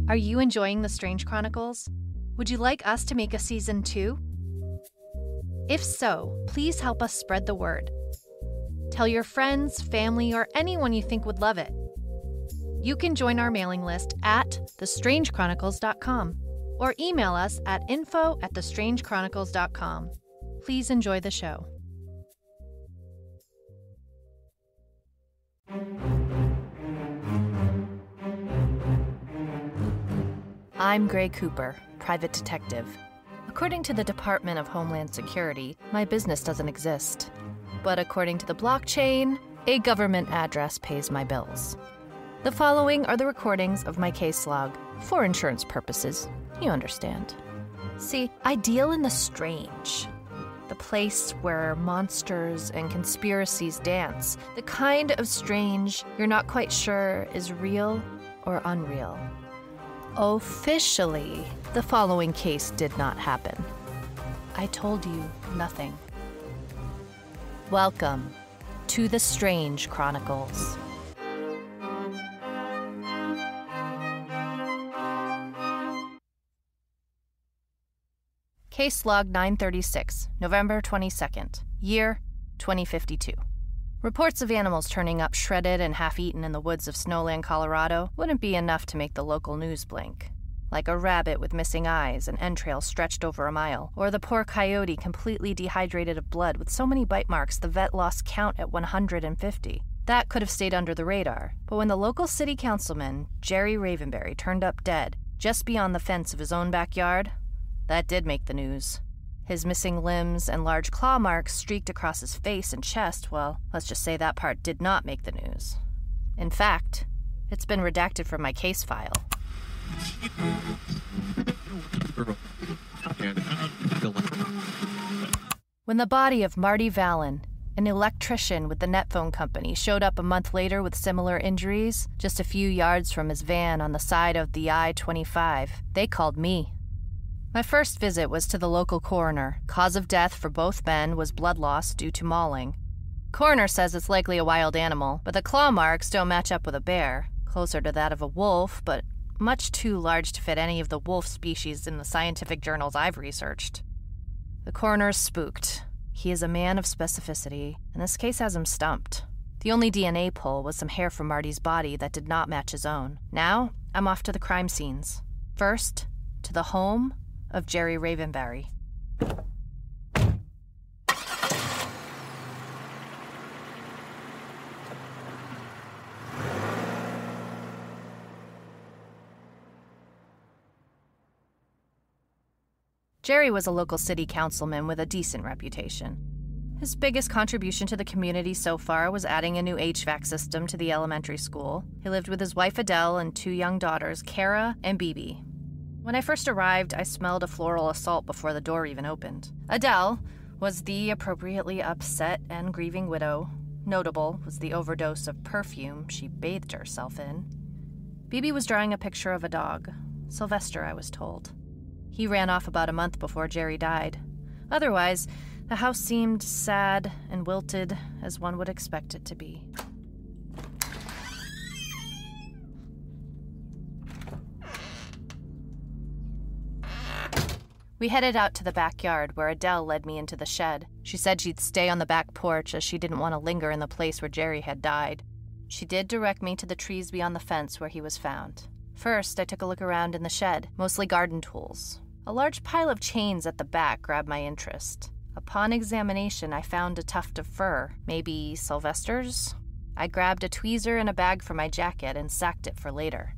Are you enjoying the Strange Chronicles? Would you like us to make a season 2? If so, please help us spread the word. Tell your friends, family, or anyone you think would love it. You can join our mailing list at thestrangechronicles.com or email us at info@thestrangechronicles.com. Please enjoy the show. I'm Gray Cooper, private detective. According to the Department of Homeland Security, my business doesn't exist. But according to the blockchain, a government address pays my bills. The following are the recordings of my case log, for insurance purposes, you understand. See, I deal in the strange. The place where monsters and conspiracies dance. The kind of strange you're not quite sure is real or unreal. Officially, the following case did not happen. I told you nothing. Welcome to the Strange Chronicles. Case log 936, November 22nd, year 2052. Reports of animals turning up shredded and half-eaten in the woods of Snowland, Colorado wouldn't be enough to make the local news blink. Like a rabbit with missing eyes and entrails stretched over a mile, or the poor coyote completely dehydrated of blood with so many bite marks the vet lost count at 150. That could have stayed under the radar, but when the local city councilman, Jerry Ravenberry, turned up dead just beyond the fence of his own backyard, that did make the news. His missing limbs and large claw marks streaked across his face and chest, well, let's just say that part did not make the news. In fact, it's been redacted from my case file. When the body of Marty Vallon, an electrician with the Netphone company, showed up a month later with similar injuries, just a few yards from his van on the side of the I-25, they called me. My first visit was to the local coroner. Cause of death for both men was blood loss due to mauling. Coroner says it's likely a wild animal, but the claw marks don't match up with a bear. Closer to that of a wolf, but much too large to fit any of the wolf species in the scientific journals I've researched. The coroner's spooked. He is a man of specificity, and this case has him stumped. The only DNA pull was some hair from Marty's body that did not match his own. Now, I'm off to the crime scenes. First, to the home of Jerry Ravenberry. Jerry was a local city councilman with a decent reputation. His biggest contribution to the community so far was adding a new HVAC system to the elementary school. He lived with his wife Adele and 2 young daughters, Kara and Bibi. When I first arrived, I smelled a floral assault before the door even opened. Adele was the appropriately upset and grieving widow. Notable was the overdose of perfume she bathed herself in. Bibi was drawing a picture of a dog. Sylvester, I was told. He ran off about a month before Jerry died. Otherwise, the house seemed sad and wilted, as one would expect it to be. We headed out to the backyard where Adele led me into the shed. She said she'd stay on the back porch as she didn't want to linger in the place where Jerry had died. She did direct me to the trees beyond the fence where he was found. First, I took a look around in the shed, mostly garden tools. A large pile of chains at the back grabbed my interest. Upon examination, I found a tuft of fur, maybe Sylvester's. I grabbed a tweezer and a bag from my jacket and sacked it for later.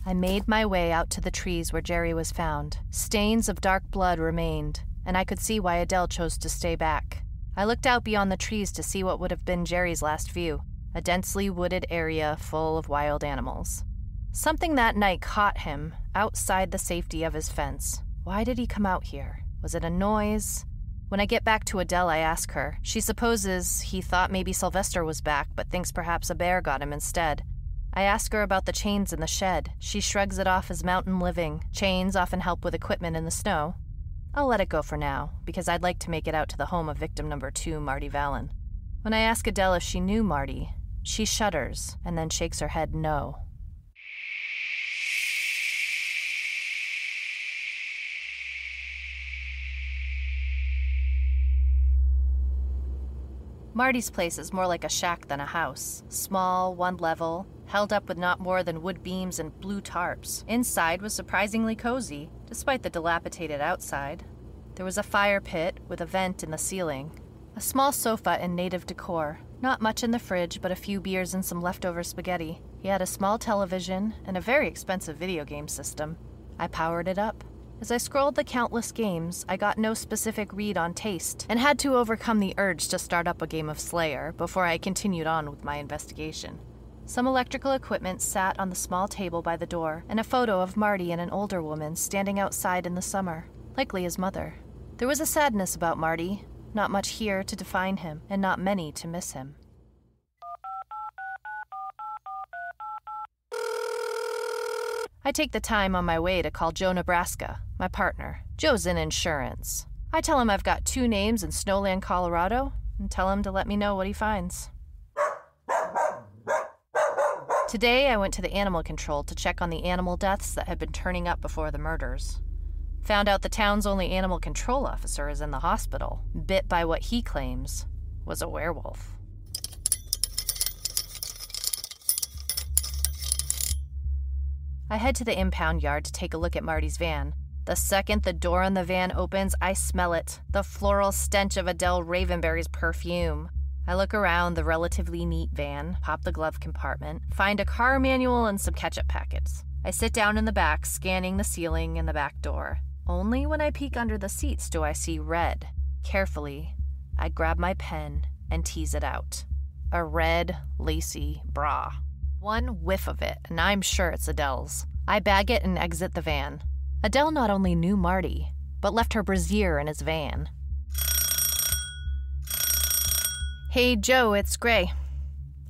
I made my way out to the trees where Jerry was found. Stains of dark blood remained, and I could see why Adele chose to stay back. I looked out beyond the trees to see what would have been Jerry's last view, a densely wooded area full of wild animals. Something that night caught him outside the safety of his fence. Why did he come out here? Was it a noise? When I get back to Adele, I ask her. She supposes he thought maybe Sylvester was back, but thinks perhaps a bear got him instead. I ask her about the chains in the shed. She shrugs it off as mountain living. Chains often help with equipment in the snow. I'll let it go for now, because I'd like to make it out to the home of victim number 2, Marty Vallon. When I ask Adele if she knew Marty, She shudders and then shakes her head no. Marty's place is more like a shack than a house. Small, one level, held up with not more than wood beams and blue tarps. Inside was surprisingly cozy, despite the dilapidated outside. There was a fire pit with a vent in the ceiling. A small sofa in native decor. Not much in the fridge, but a few beers and some leftover spaghetti. He had a small television and a very expensive video game system. I powered it up. As I scrolled the countless games, I got no specific read on taste and had to overcome the urge to start up a game of Slayer before I continued on with my investigation. Some electrical equipment sat on the small table by the door, and a photo of Marty and an older woman standing outside in the summer, likely his mother. There was a sadness about Marty, not much here to define him, and not many to miss him. I take the time on my way to call Joe Nebraska, my partner. Joe's in insurance. I tell him I've got 2 names in Snowland, Colorado, and tell him to let me know what he finds. Today, I went to the animal control to check on the animal deaths that had been turning up before the murders. Found out the town's only animal control officer is in the hospital, bit by what he claims was a werewolf. I head to the impound yard to take a look at Marty's van. The second the door on the van opens, I smell it, the floral stench of Adele Ravenberry's perfume. I look around the relatively neat van, pop the glove compartment, find a car manual and some ketchup packets. I sit down in the back, scanning the ceiling and the back door. Only when I peek under the seats do I see red. Carefully, I grab my pen and tease it out. A red, lacy bra. One whiff of it, and I'm sure it's Adele's. I bag it and exit the van. Adele not only knew Marty, but left her brassiere in his van. Hey, Joe, it's Gray.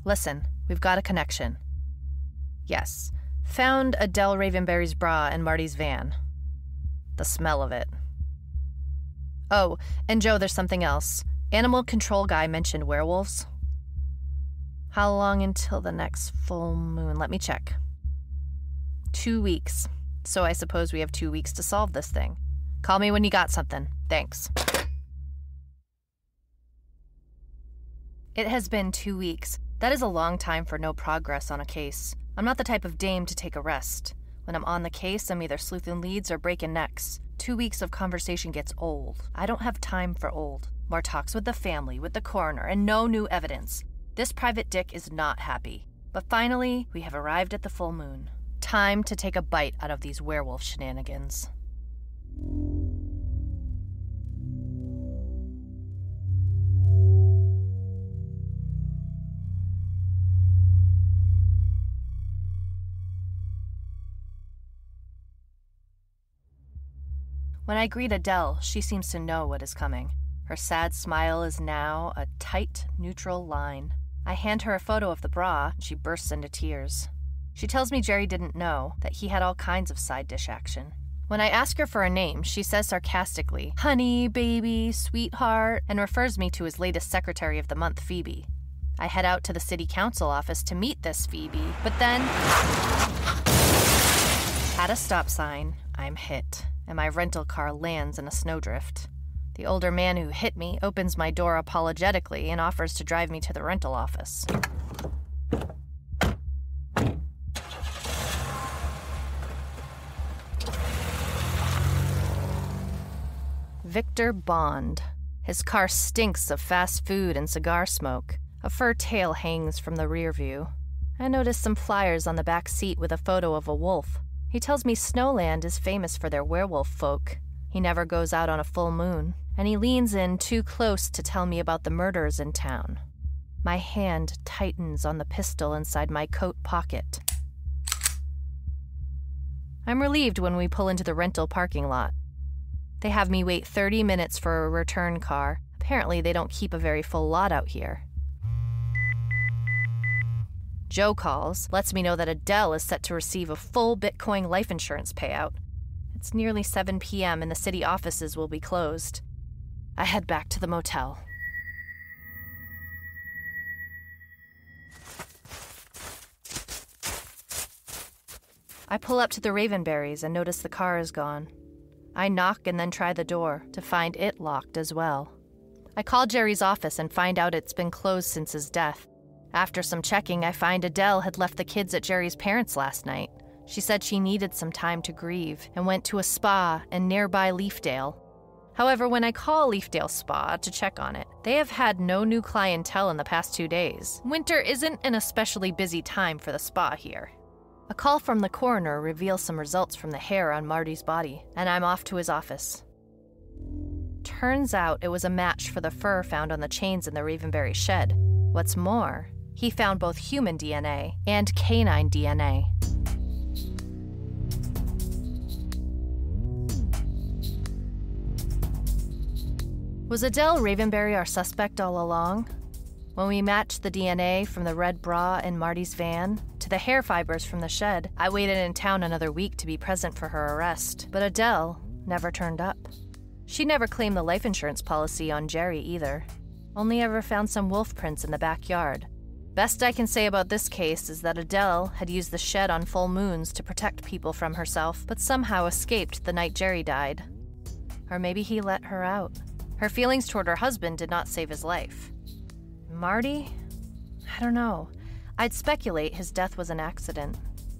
Listen, we've got a connection. Yes, found Adele Ravenberry's bra in Marty's van. The smell of it. Oh, and Joe, there's something else. Animal control guy mentioned werewolves. How long until the next full moon? Let me check. 2 weeks. So I suppose we have 2 weeks to solve this thing. Call me when you got something. Thanks. It has been 2 weeks. That is a long time for no progress on a case. I'm not the type of dame to take a rest. When I'm on the case, I'm either sleuthing leads or breaking necks. 2 weeks of conversation gets old. I don't have time for old. More talks with the family, with the coroner, and no new evidence. This private dick is not happy. But finally, we have arrived at the full moon. Time to take a bite out of these werewolf shenanigans. When I greet Adele, she seems to know what is coming. Her sad smile is now a tight, neutral line. I hand her a photo of the bra, and she bursts into tears. She tells me Jerry didn't know, that he had all kinds of side dish action. When I ask her for a name, she says sarcastically, honey, baby, sweetheart, and refers me to his latest secretary of the month, Phoebe. I head out to the city council office to meet this Phoebe, but then, at a stop sign, I'm hit, and my rental car lands in a snowdrift. The older man who hit me opens my door apologetically and offers to drive me to the rental office. Victor Bond. His car stinks of fast food and cigar smoke. A fur tail hangs from the rear view. I notice some flyers on the back seat with a photo of a wolf. He tells me Snowland is famous for their werewolf folk. He never goes out on a full moon, and he leans in too close to tell me about the murders in town. My hand tightens on the pistol inside my coat pocket. I'm relieved when we pull into the rental parking lot. They have me wait 30 minutes for a return car. Apparently, they don't keep a very full lot out here. Joe calls, lets me know that Adele is set to receive a full Bitcoin life insurance payout. It's nearly 7 p.m. and the city offices will be closed. I head back to the motel. I pull up to the Ravenberries and notice the car is gone. I knock and then try the door to find it locked as well. I call Jerry's office and find out it's been closed since his death. After some checking, I find Adele had left the kids at Jerry's parents' last night. She said she needed some time to grieve and went to a spa in nearby Leafdale. However, when I call Leafdale Spa to check on it, they have had no new clientele in the past 2 days. Winter isn't an especially busy time for the spa here. A call from the coroner reveals some results from the hair on Marty's body, and I'm off to his office. Turns out it was a match for the fur found on the chains in the Ravenberry shed. What's more, he found both human DNA and canine DNA. Was Adele Ravenberry our suspect all along? When we matched the DNA from the red bra in Marty's van to the hair fibers from the shed, I waited in town another week to be present for her arrest, but Adele never turned up. She never claimed the life insurance policy on Jerry either. Only ever found some wolf prints in the backyard. Best I can say about this case is that Adele had used the shed on full moons to protect people from herself, but somehow escaped the night Jerry died. Or maybe he let her out. Her feelings toward her husband did not save his life. Marty? I don't know. I'd speculate his death was an accident.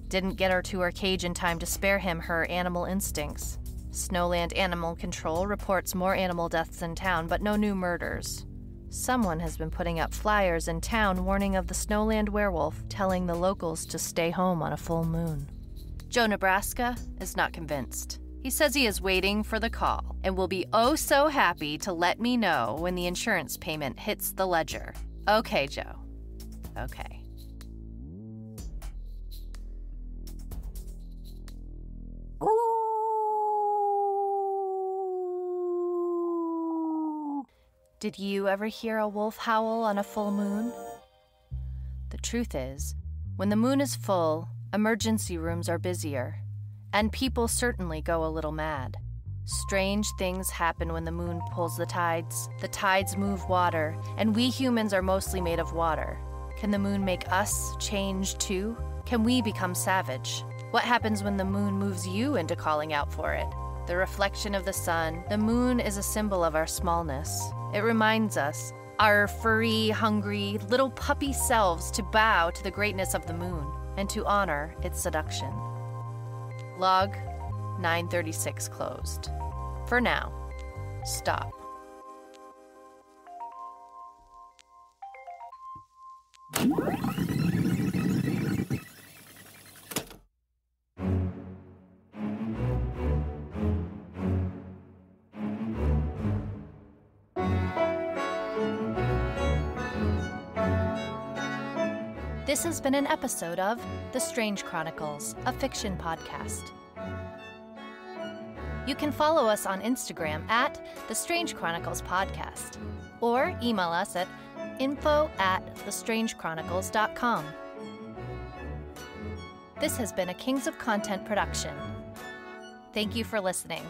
Didn't get her to her cage in time to spare him her animal instincts. Snowland Animal Control reports more animal deaths in town, but no new murders. Someone has been putting up flyers in town warning of the Snowland werewolf, telling the locals to stay home on a full moon. Joe Nebraska is not convinced. He says he is waiting for the call and will be oh so happy to let me know when the insurance payment hits the ledger. Okay, Joe. Okay. Did you ever hear a wolf howl on a full moon? The truth is, when the moon is full, emergency rooms are busier, and people certainly go a little mad. Strange things happen when the moon pulls the tides. The tides move water, and we humans are mostly made of water. Can the moon make us change too? Can we become savage? What happens when the moon moves you into calling out for it? The reflection of the sun, the moon is a symbol of our smallness. It reminds us, our furry, hungry, little puppy selves, to bow to the greatness of the moon and to honor its seduction. Log 936 closed. For now, stop. This has been an episode of The Strange Chronicles, a fiction podcast. You can follow us on Instagram at The Strange Chronicles Podcast, or email us at info@thestrangechronicles.com. This has been a Kings of Content production. Thank you for listening.